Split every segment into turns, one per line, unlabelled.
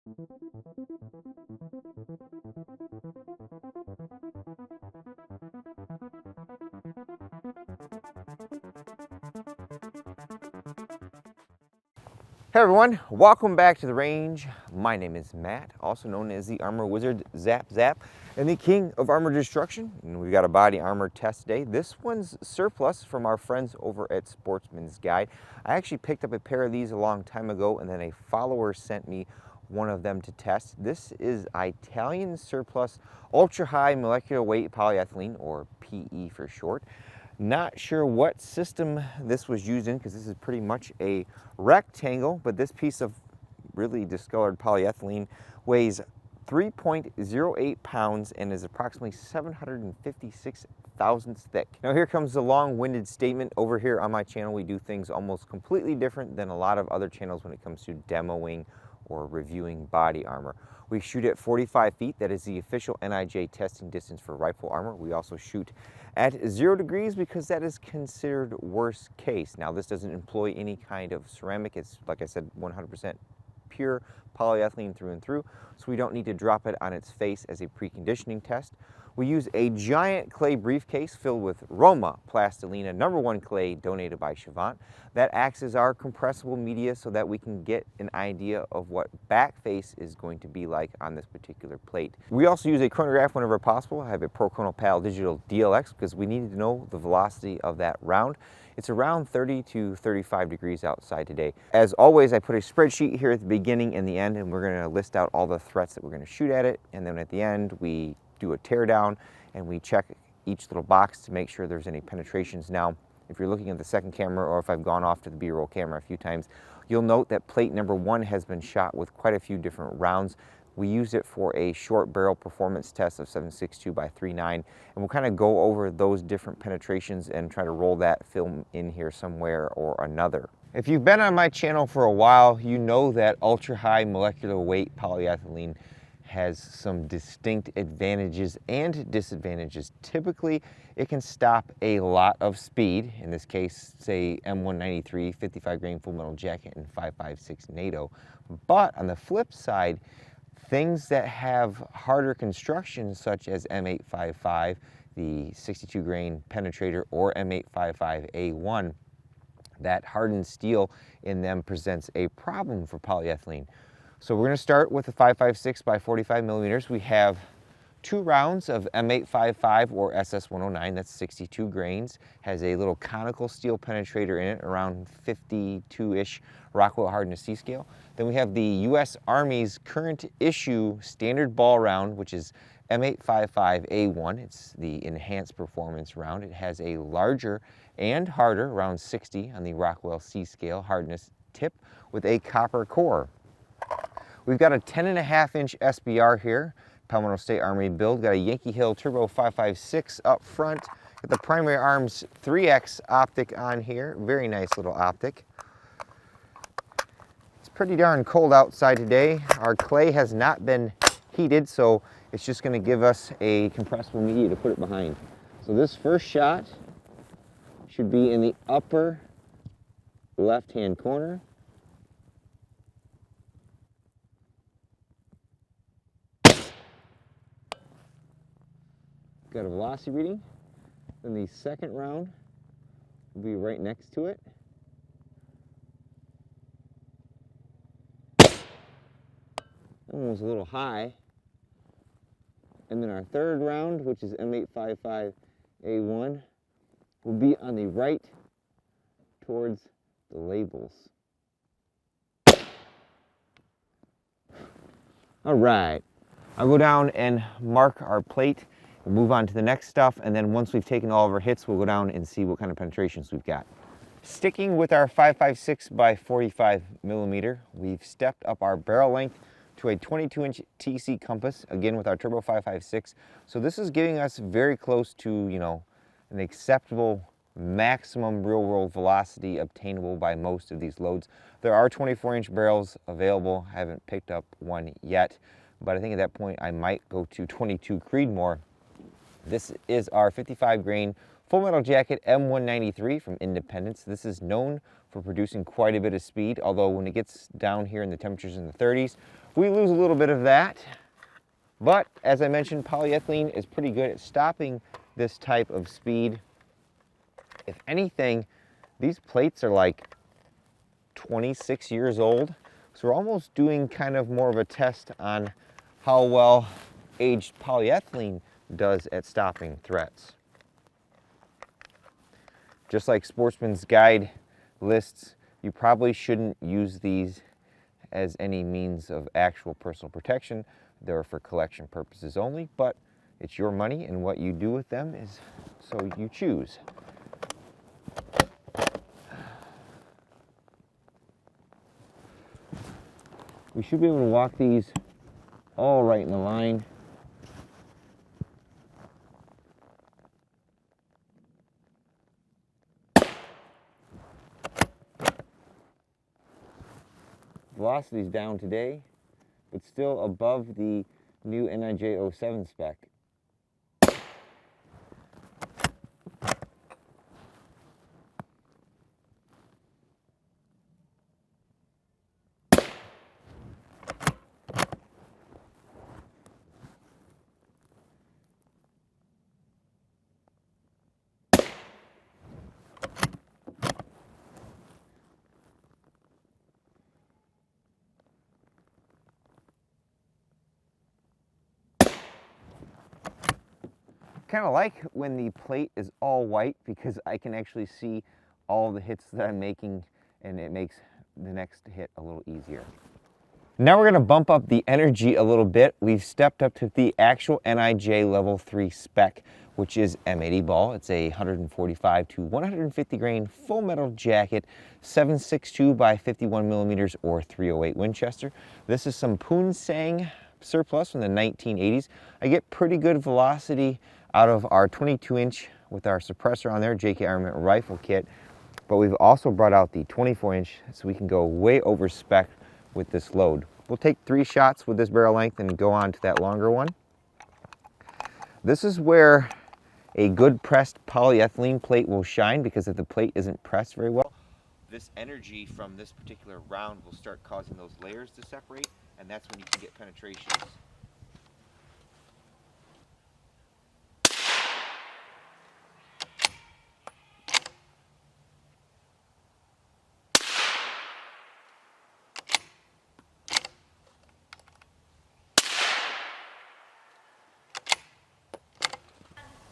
Hey everyone, welcome back to the range. My name is Matt, also known as the Armor Wizard Zap Zap, and the King of Armor Destruction. And we've got a body armor test today. This one's surplus from our friends over at Sportsman's Guide. I actually picked up a pair of these a long time ago, and then a follower sent me one of them to test. This is Italian surplus ultra high molecular weight polyethylene, or PE for short. Not sure what system this was used in, because this is pretty much a rectangle, but this piece of really discolored polyethylene weighs 3.08 pounds and is approximately 756 thousandths thick. Now here comes the long-winded statement. Over here on my channel, we do things almost completely different than a lot of other channels when it comes to demoing or reviewing body armor. We shoot at 45 feet. That is the official NIJ testing distance for rifle armor. We also shoot at 0 degrees because that is considered worst case. Now this doesn't employ any kind of ceramic. It's, like I said, 100% pure polyethylene through and through, so we don't need to drop it on its face as a preconditioning test. We use a giant clay briefcase filled with Roma Plastilina #1 clay donated by Chavant. That acts as our compressible media so that we can get an idea of what back face is going to be like on this particular plate. We also use a chronograph whenever possible. I have a Prochronal PAL Digital DLX because we needed to know the velocity of that round. It's around 30 to 35 degrees outside today. As always, I put a spreadsheet here at the beginning and the end, and we're going to list out all the threats that we're going to shoot at it, and then at the end we do a tear down and we check each little box to make sure there's any penetrations. Now, if you're looking at the second camera, or if I've gone off to the B-roll camera a few times, you'll note that plate #1 has been shot with quite a few different rounds. We used it for a short barrel performance test of 7.62 by 3.9, and we'll kind of go over those different penetrations and try to roll that film in here somewhere or another. If you've been on my channel for a while, you know that ultra high molecular weight polyethylene has some distinct advantages and disadvantages. Typically, it can stop a lot of speed, in this case, say M193, 55 grain full metal jacket, and 5.56 NATO. But on the flip side, things that have harder construction, such as M855, the 62 grain penetrator, or M855A1, that hardened steel in them presents a problem for polyethylene. So we're going to start with the 5.56 by 45 millimeters. We have 2 rounds of M855 or SS109, that's 62 grains, has a little conical steel penetrator in it, around 52-ish Rockwell hardness C-scale. Then we have the U.S. Army's current issue standard ball round, which is M855A1. It's the enhanced performance round. It has a larger and harder, around 60 on the Rockwell C-scale hardness tip, with a copper core. We've got a 10.5-inch SBR here, Palmetto State Army build. Got a Yankee Hill Turbo 5.56 up front. Got the Primary Arms 3X optic on here. Very nice little optic. It's pretty darn cold outside today. Our clay has not been heated, so it's just going to give us a compressible media to put it behind. So this first shot should be in the upper left-hand corner. Got a velocity reading. Then the second round will be right next to it. That one was a little high. And then our third round, which is M855A1, will be on the right towards the labels. All right, I'll go down and mark our plate. We'll move on to the next stuff, and then once we've taken all of our hits, we'll go down and see what kind of penetrations we've got. Sticking with our 5.56 by 45 millimeter, we've stepped up our barrel length to a 22-inch TC compass, again with our Turbo 5.56. So this is getting us very close to, you know, an acceptable maximum real-world velocity obtainable by most of these loads. There are 24-inch barrels available. I haven't picked up one yet, but I think at that point I might go to 22 Creedmoor. This is our 55 grain full metal jacket M193 from Independence. This is known for producing quite a bit of speed, although when it gets down here in the temperatures in the 30s, We lose a little bit of that, but as I mentioned, polyethylene is pretty good at stopping this type of speed. If anything, these plates are like 26 years old, so we're almost doing kind of more of a test on how well aged polyethylene does at stopping threats. Just like Sportsman's Guide lists, you probably shouldn't use these as any means of actual personal protection. They're for collection purposes only, but it's your money, and what you do with them is so you choose. We should be able to walk these all right in the line. Velocity's down today, but still above the new NIJ07 spec. Kind of like when the plate is all white, because I can actually see all the hits that I'm making, and it makes the next hit a little easier. Now we're going to bump up the energy a little bit. We've stepped up to the actual NIJ level 3 spec, which is M80 ball. It's a 145 to 150 grain full metal jacket, 7.62 by 51 millimeters or 308 Winchester. This is some Poonsang surplus from the 1980s. I get pretty good velocity out of our 22-inch with our suppressor on there, JK Armament rifle kit, but we've also brought out the 24-inch so we can go way over spec with this load. We'll take 3 shots with this barrel length and go on to that longer one. This is where a good pressed polyethylene plate will shine, because if the plate isn't pressed very well, this energy from this particular round will start causing those layers to separate, and that's when you can get penetrations.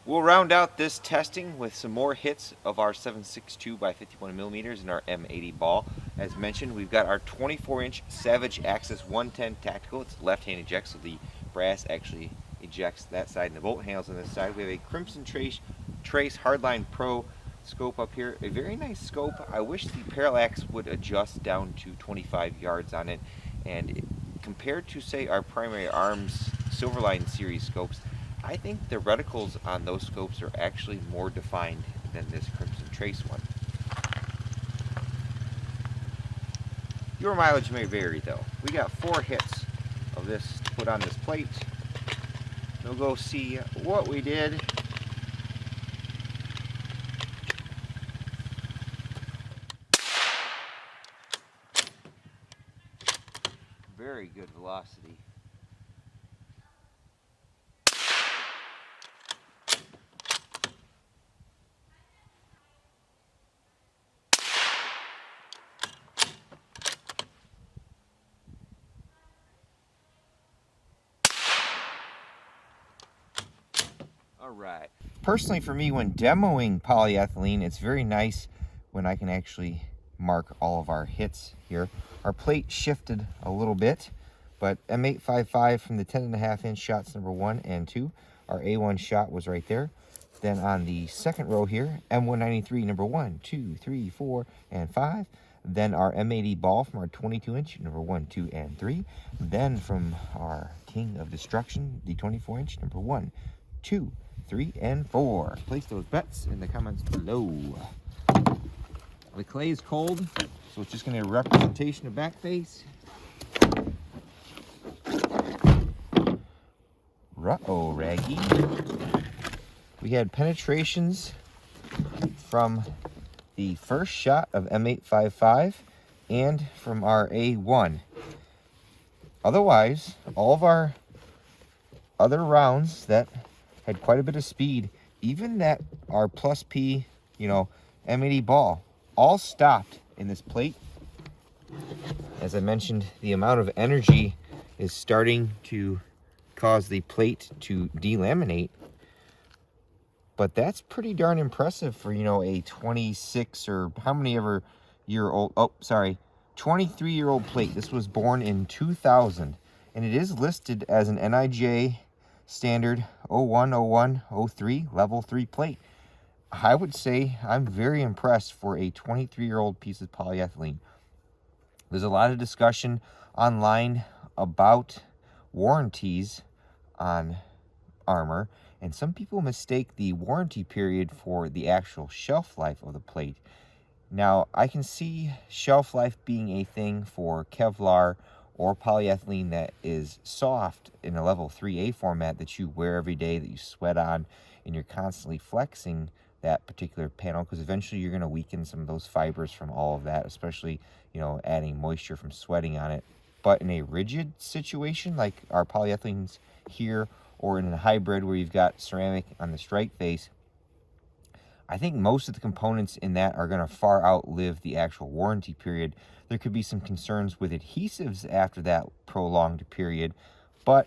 We'll round out this testing with some more hits of our 7.62 by 51 millimeters and our M80 ball. As mentioned, we've got our 24-inch Savage Axis 110 Tactical. It's left-hand eject, so the brass actually ejects that side, and the bolt handles on this side. We have a Crimson Trace Hardline Pro scope up here. A very nice scope. I wish the parallax would adjust down to 25 yards on it, and compared to, say, our primary arms Silverline series scopes, I think the reticles on those scopes are actually more defined than this Crimson Trace one. Your mileage may vary though. We got 4 hits of this to put on this plate. We'll go see what we did. Very good velocity. Alright. Personally, for me, when demoing polyethylene, it's very nice when I can actually mark all of our hits here. Our plate shifted a little bit, but M855 from the 10.5-inch shots number 1 and 2. Our A1 shot was right there. Then on the second row here, M193 number 1, 2, 3, 4, and 5. Then our M80 ball from our 22-inch number 1, 2, and 3. Then from our King of Destruction, the 24-inch number 1, 2, 3, and 4. Place those bets in the comments below. The clay is cold, so it's just going to be a representation of back face. Ruh-oh, Raggy. We had penetrations from the first shot of M855 and from our A1. Otherwise, all of our other rounds that had quite a bit of speed, even that our plus P, you know, M80 ball, all stopped in this plate. As I mentioned, the amount of energy is starting to cause the plate to delaminate. But that's pretty darn impressive for, you know, a 26 or how many ever year old, 23-year-old plate. This was born in 2000, and it is listed as an NIJ standard 010103 level 3 plate. I would say I'm very impressed for a 23-year-old piece of polyethylene. There's a lot of discussion online about warranties on armor, and some people mistake the warranty period for the actual shelf life of the plate. Now, I can see shelf life being a thing for Kevlar or polyethylene that is soft in a level 3A format that you wear every day, that you sweat on, and you're constantly flexing that particular panel, because eventually you're going to weaken some of those fibers from all of that, especially, you know, adding moisture from sweating on it. But in a rigid situation like our polyethylenes here, or in a hybrid where you've got ceramic on the strike face, I think most of the components in that are going to far outlive the actual warranty period. There could be some concerns with adhesives after that prolonged period, but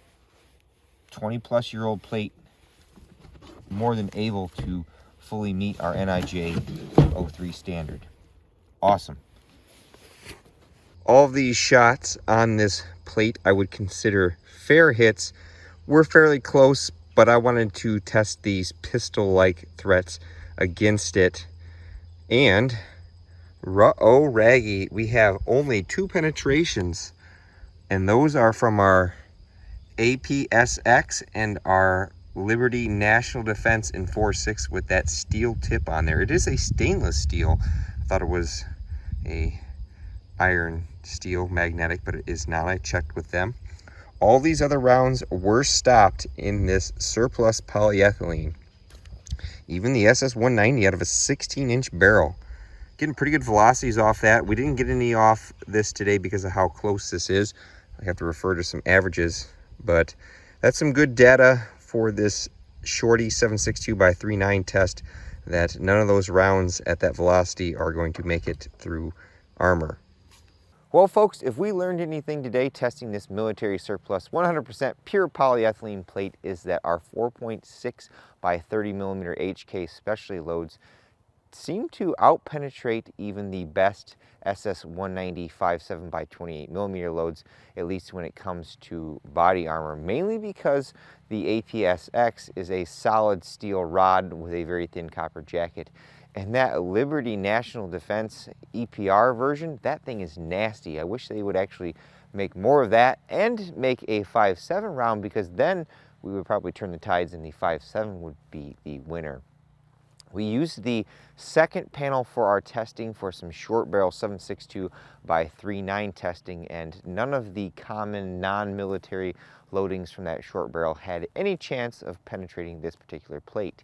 20-plus-year-old plate, more than able to fully meet our NIJ 03 standard. Awesome. All of these shots on this plate I would consider fair hits. We're fairly close, but I wanted to test these pistol-like threats against it. And R.A.N.G.E, we have only 2 penetrations, and those are from our APSX and our Liberty National Defense in 4.6 with that steel tip on there. It is a stainless steel. I thought it was a iron steel magnetic, but it is not. I checked with them. All these other rounds were stopped in this surplus polyethylene. Even the SS-190 out of a 16-inch barrel. Getting pretty good velocities off that. We didn't get any off this today because of how close this is. I have to refer to some averages, but that's some good data for this shorty 7.62x3.9 test, that none of those rounds at that velocity are going to make it through armor. Well, folks, if we learned anything today testing this military surplus 100% pure polyethylene plate, is that our 4.6 by 30 millimeter HK specialty loads seem to outpenetrate even the best SS-190 5.7 by 28 millimeter loads, at least when it comes to body armor, mainly because the APSX is a solid steel rod with a very thin copper jacket. And that Liberty National Defense EPR version, that thing is nasty. I wish they would actually make more of that and make a 5.7 round, because then we would probably turn the tides and the 5.7 would be the winner. We used the second panel for our testing for some short barrel 7.62 by 3.9 testing, and none of the common non-military loadings from that short barrel had any chance of penetrating this particular plate.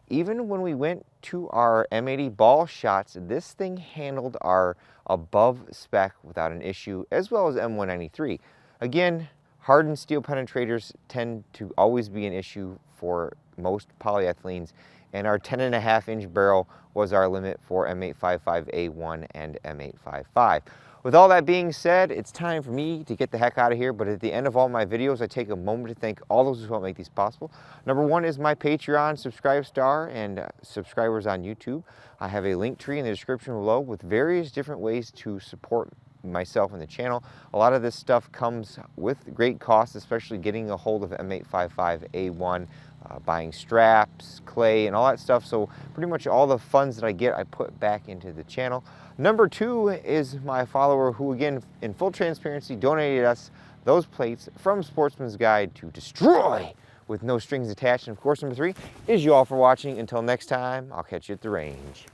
Even when we went to our M80 ball shots, this thing handled our above spec without an issue, as well as M193. Again, hardened steel penetrators tend to always be an issue for most polyethylenes, and our 10.5-inch barrel was our limit for M855A1 and M855. With all that being said, it's time for me to get the heck out of here, but at the end of all my videos, I take a moment to thank all those who help make these possible. Number one is my Patreon subscribe star and subscribers on YouTube. I have a link tree in the description below with various different ways to support myself and the channel. A lot of this stuff comes with great costs, especially getting a hold of M855A1, buying straps, clay, and all that stuff. So pretty much all the funds that I get, I put back into the channel. Number two is my follower who, again, in full transparency, donated us those plates from Sportsman's Guide to destroy with no strings attached. And of course, number three is you all for watching. Until next time, I'll catch you at the range.